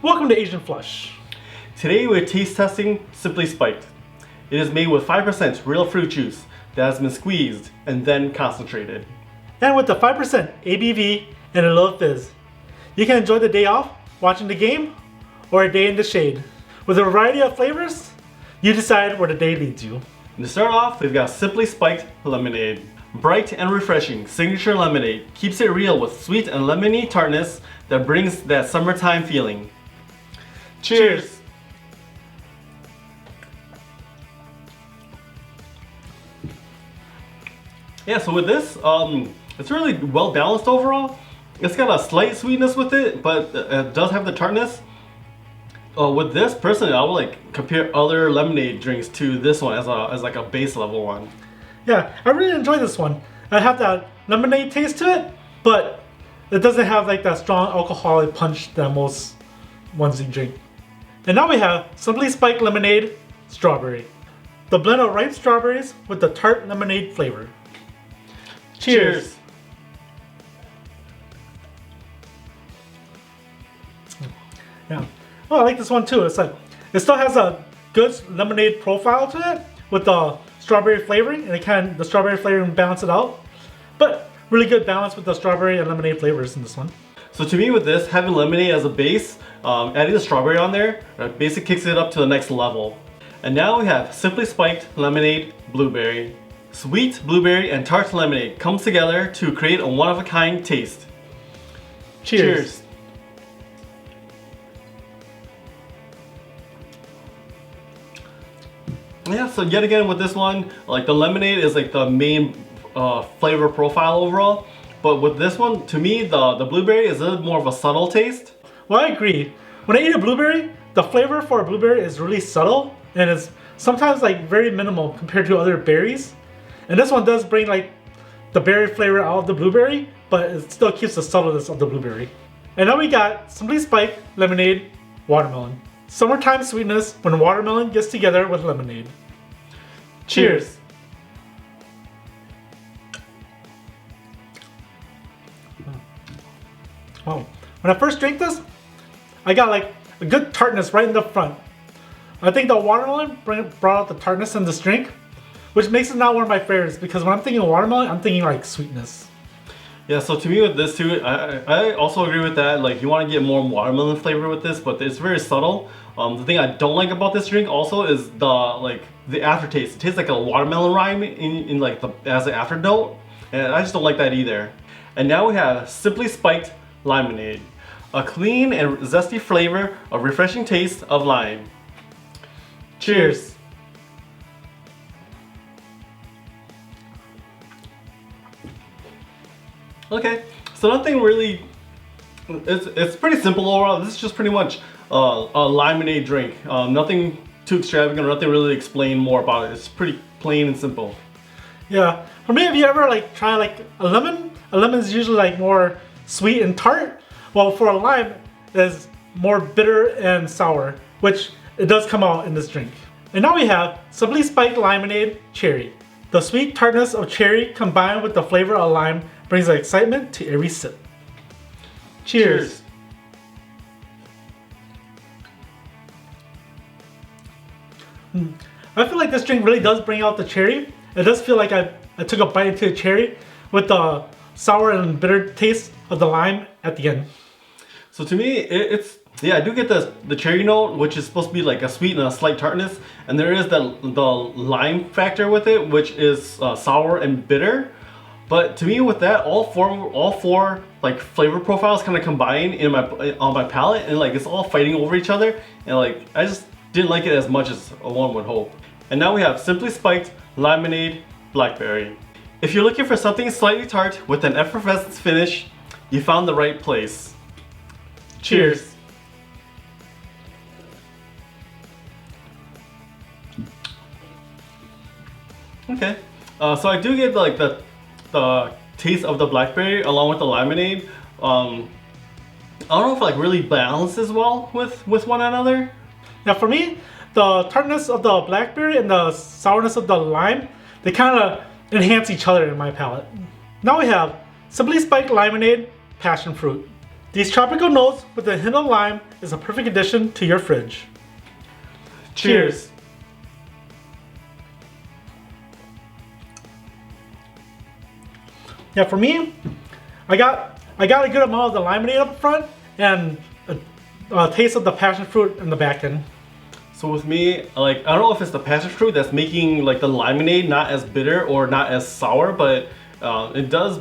Welcome to Asian Flush. Today we're taste testing Simply Spiked. It is made with 5% real fruit juice that has been squeezed and then concentrated. And with the 5% ABV and a little fizz, you can enjoy the day off watching the game or a day in the shade. With a variety of flavors, you decide where the day leads you. And to start off, we've got Simply Spiked Lemonade. Bright and refreshing signature lemonade keeps it real with sweet and lemony tartness that brings that summertime feeling. Cheers! Yeah, so with this, it's really well balanced overall. It's got a slight sweetness with it, but it does have the tartness. With this, personally, I would like compare other lemonade drinks to this one as like a base level one. Yeah, I really enjoy this one. I have that lemonade taste to it, but it doesn't have like that strong alcoholic punch that most ones you drink. And now we have Simply Spiked Lemonade Strawberry. The blend of ripe strawberries with the tart lemonade flavor. Cheers! Yeah. Oh, I like this one too. It's like it still has a good lemonade profile to it with the strawberry flavoring, and the strawberry flavoring balance it out. But really good balance with the strawberry and lemonade flavors in this one. So to me with this, having lemonade as a base, adding the strawberry on there, basically kicks it up to the next level. And now we have Simply Spiked Lemonade Blueberry. Sweet blueberry and tart lemonade comes together to create a one-of-a-kind taste. Cheers. Yeah, so yet again with this one, like the lemonade is like the main flavor profile overall. But with this one, to me, the blueberry is a little more of a subtle taste. Well, I agree. When I eat a blueberry, the flavor for a blueberry is really subtle and is sometimes like very minimal compared to other berries. And this one does bring like the berry flavor out of the blueberry, but it still keeps the subtleness of the blueberry. And now we got Simply Spiked Lemonade Watermelon. Summertime sweetness when watermelon gets together with lemonade. Cheers! Wow. When I first drank this, I got like a good tartness right in the front. I think the watermelon brought out the tartness in this drink, which makes it not one of my favorites because when I'm thinking of watermelon, I'm thinking like sweetness. Yeah, so to me with this too, I also agree with that. Like you want to get more watermelon flavor with this, but it's very subtle. The thing I don't like about this drink also is the aftertaste. It tastes like a watermelon rind in like as an afternote, and I just don't like that either. And now we have Simply Spiked Limonade, a clean and zesty flavor, a refreshing taste of lime. Cheers. Okay, so nothing really, it's pretty simple overall. This is just pretty much a limonade drink. Nothing too extravagant or nothing really to explain more about it. It's pretty plain and simple. Yeah, for me, have you ever like tried like a lemon? A lemon is usually like more sweet and tart. Well, for a lime, it's more bitter and sour, which it does come out in this drink. And now we have Simply Spiked Limonade Cherry. The sweet tartness of cherry combined with the flavor of lime brings the excitement to every sip. Cheers. I feel like this drink really does bring out the cherry. It does feel like I took a bite into a cherry with the sour and bitter taste of the lime at the end. So to me, yeah, I do get the cherry note, which is supposed to be like a sweet and a slight tartness, and there is the lime factor with it, which is sour and bitter. But to me, with that, all four like flavor profiles kind of combine on my palate, and like it's all fighting over each other, and like I just didn't like it as much as one would hope. And now we have Simply Spiked Limonade Blackberry. If you're looking for something slightly tart with an effervescent finish, you found the right place. Cheers. Okay, so I do get like the taste of the blackberry along with the lemonade. I don't know if it like really balances well with one another. Now for me, the tartness of the blackberry and the sourness of the lime, they kind of enhance each other in my palate. Now we have Simply Spiked Limonade Passion Fruit. These tropical notes with a hint of lime is a perfect addition to your fridge. Cheers. Yeah, for me, I got a good amount of the limonade up front and a taste of the passion fruit in the back end. So with me, like, I don't know if it's the passion fruit that's making like the limonade not as bitter or not as sour, but it does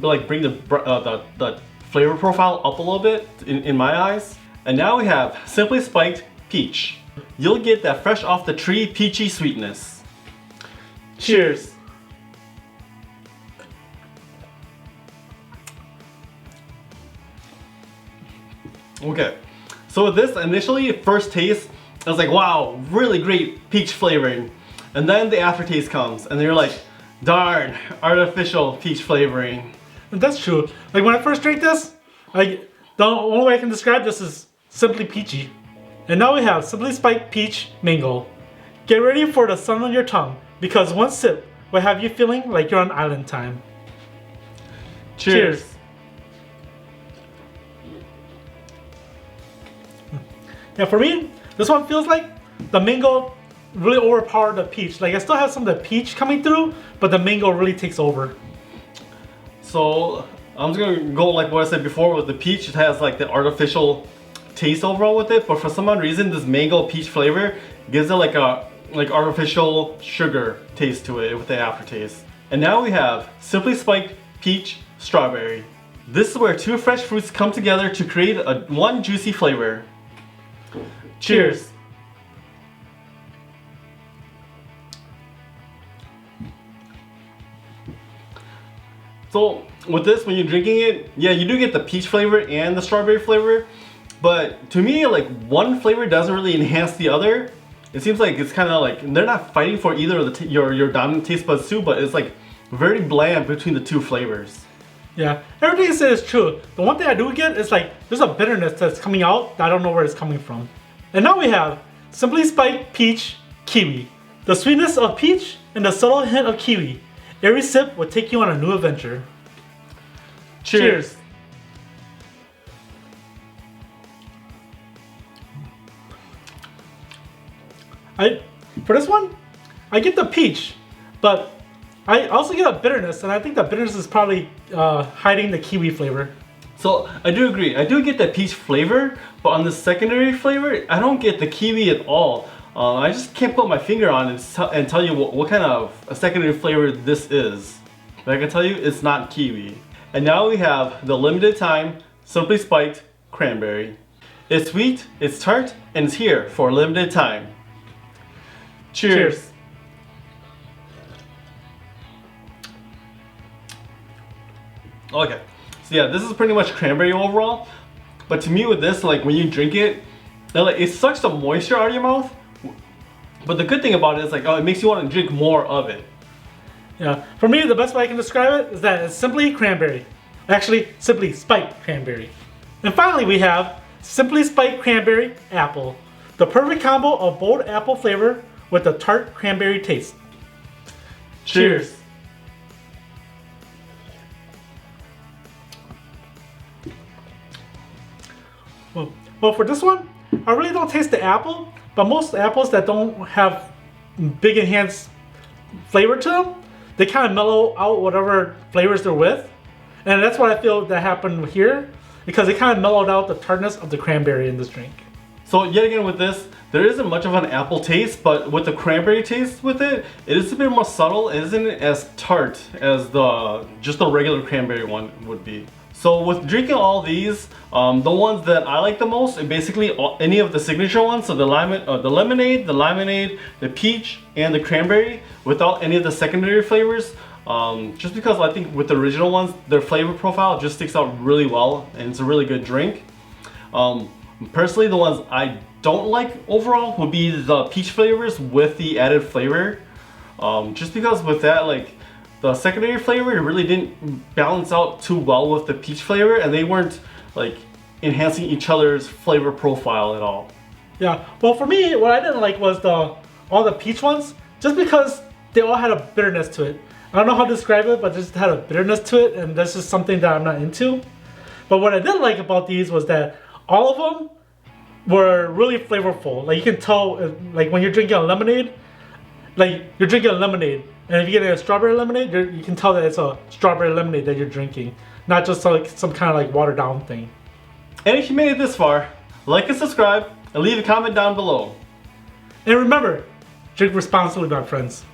like bring the flavor profile up a little bit in my eyes. And now we have Simply Spiked Peach. You'll get that fresh off the tree peachy sweetness. Cheers. Okay, so with this initially first taste, I was like, wow, really great peach flavoring. And then the aftertaste comes and you're like, darn, artificial peach flavoring. And that's true. Like when I first drank this, the only way I can describe this is simply peachy. And now we have Simply Spiked Peach Mango. Get ready for the sun on your tongue because one sip will have you feeling like you're on island time. Cheers. Yeah, for me, this one feels like the mango really overpowered the peach. Like I still have some of the peach coming through, but the mango really takes over. So I'm just gonna go like what I said before with the peach. It has like the artificial taste overall with it, but for some odd reason, this mango peach flavor gives it like a artificial sugar taste to it with the aftertaste. And now we have Simply Spiked Peach Strawberry. This is where two fresh fruits come together to create one juicy flavor. Cheers. So with this, when you're drinking it, yeah, you do get the peach flavor and the strawberry flavor, but to me, like one flavor doesn't really enhance the other. It seems like it's kind of like they're not fighting for either of your dominant taste buds too, but it's like very bland between the two flavors. Yeah, everything you said is true. The one thing I do get is like there's a bitterness that's coming out that I don't know where it's coming from. And now we have Simply Spiked Peach Kiwi. The sweetness of peach and the subtle hint of kiwi. Every sip will take you on a new adventure. Cheers. For this one, I get the peach, but I also get a bitterness, and I think the bitterness is probably hiding the kiwi flavor. So I do agree. I do get the peach flavor, but on the secondary flavor, I don't get the kiwi at all. I just can't put my finger on it and tell you what kind of a secondary flavor this is. But I can tell you it's not kiwi. And now we have the limited time Simply Spiked Cranberry. It's sweet, it's tart, and it's here for a limited time. Cheers. Okay, so yeah, this is pretty much cranberry overall. But to me with this, like when you drink it, it sucks the moisture out of your mouth. But the good thing about it is like, it makes you want to drink more of it. Yeah, for me the best way I can describe it is that it's simply cranberry. Actually, Simply Spiked Cranberry. And finally we have Simply Spiked Cranberry Apple. The perfect combo of bold apple flavor with a tart cranberry taste. Cheers. Well, for this one, I really don't taste the apple, but most apples that don't have big enhanced flavor to them, they kind of mellow out whatever flavors they're with. And that's what I feel that happened here, because it kind of mellowed out the tartness of the cranberry in this drink. So yet again with this, there isn't much of an apple taste, but with the cranberry taste with it, it is a bit more subtle. It isn't as tart as just the regular cranberry one would be. So with drinking all these, the ones that I like the most are basically any of the signature ones. So the lemonade, the limonade, the peach, and the cranberry, without any of the secondary flavors. Just because I think with the original ones, their flavor profile just sticks out really well, and it's a really good drink. Personally, the ones I don't like overall would be the peach flavors with the added flavor. Just because with that, like, the secondary flavor, it really didn't balance out too well with the peach flavor, and they weren't like enhancing each other's flavor profile at all. Yeah, well for me, what I didn't like was all the peach ones, just because they all had a bitterness to it. I don't know how to describe it, but they just had a bitterness to it, and this is something that I'm not into. But what I did like about these was that all of them were really flavorful. Like you can tell, like when you're drinking a lemonade, like you're drinking a lemonade, and if you get a strawberry lemonade, you can tell that it's a strawberry lemonade that you're drinking, not just like some kind of like watered down thing. And if you made it this far, like and subscribe, and leave a comment down below. And remember, drink responsibly, my friends.